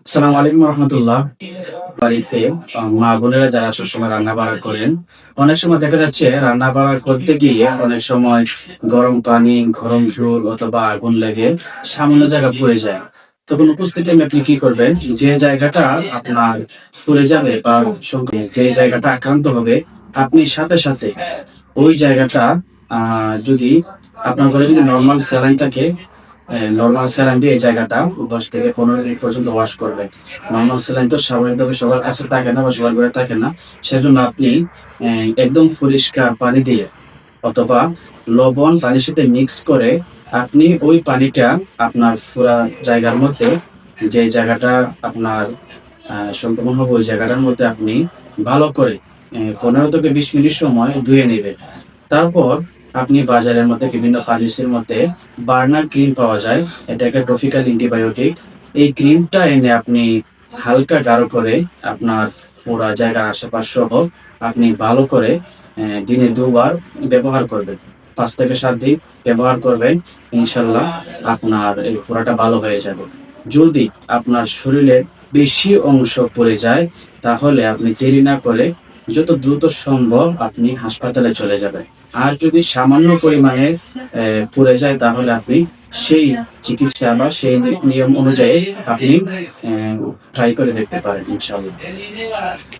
আসসালামু আলাইকুম রহমতুল্লাহ। বাড়িতে মা বোনেরা যারা সবসময় রান্না বাড়া করেন, অনেক সময় দেখা যাচ্ছে রান্না বাড়া করতে গিয়ে অনেক সময় গরম পানি, গরম ঝোল অথবা আগুন লেগে সামান্য জায়গা পুড়ে যায়। তখন উপস্থিত টাইমে আপনি কি করবেন? যে জায়গাটা আপনার পুড়ে যাবে বা যে জায়গাটা আক্রান্ত হবে, আপনি সাথে সাথে ওই জায়গাটা যদি আপনার ঘরে যদি নরমাল স্যালাইন থাকে, নরমাল স্যালাইন দিয়ে এই জায়গাটা ১০ থেকে ১৫ মিনিট পর্যন্ত ওয়াশ করবেন। নরমাল স্যালাইন তো স্বাভাবিকভাবে সবার কাছে থাকে না বা সবার ঘরে থাকে না। সেজন্য আপনি একদম পরিষ্কার পানি দিয়ে অথবা লবণ পানির সাথে মিক্স করে আপনি ওই পানিটা আপনার পুরা জায়গার মধ্যে, যে জায়গাটা আপনার সংক্রমণ হবে ওই জায়গাটার মধ্যে আপনি ভালো করে ১৫ থেকে ২০ মিনিট সময় ধুয়ে নিবেন। তারপর আপনি বাজারের মধ্যে বিভিন্ন ফার্মেসির মধ্যে বার্নার ক্রিম পাওয়া যায়। এটা একটা টপিক্যাল অ্যান্টিবায়োটিক। এই ক্রিমটা এনে আপনি হালকা গাঢ় করে আপনার পুরা জায়গার আশেপাশ সহ আপনি ভালো করে দিনে ২ বার ব্যবহার করবেন। ৫ থেকে ৭ দিন ব্যবহার করবেন। ইনশাআল্লাহ আপনার এই পুরাটা ভালো হয়ে যাবে। যদি আপনার শরীরের বেশি অংশ পড়ে যায়, তাহলে আপনি দেরি না করে যত দ্রুত সম্ভব আপনি হাসপাতালে চলে যাবেন। আর যদি সামান্য পরিমাণে পুড়ে যায়, তাহলে আপনি সেই চিকিৎসা বা সেই নিয়ম অনুযায়ী আপনি ট্রাই করে দেখতে পারেন ইনশাআল্লাহ।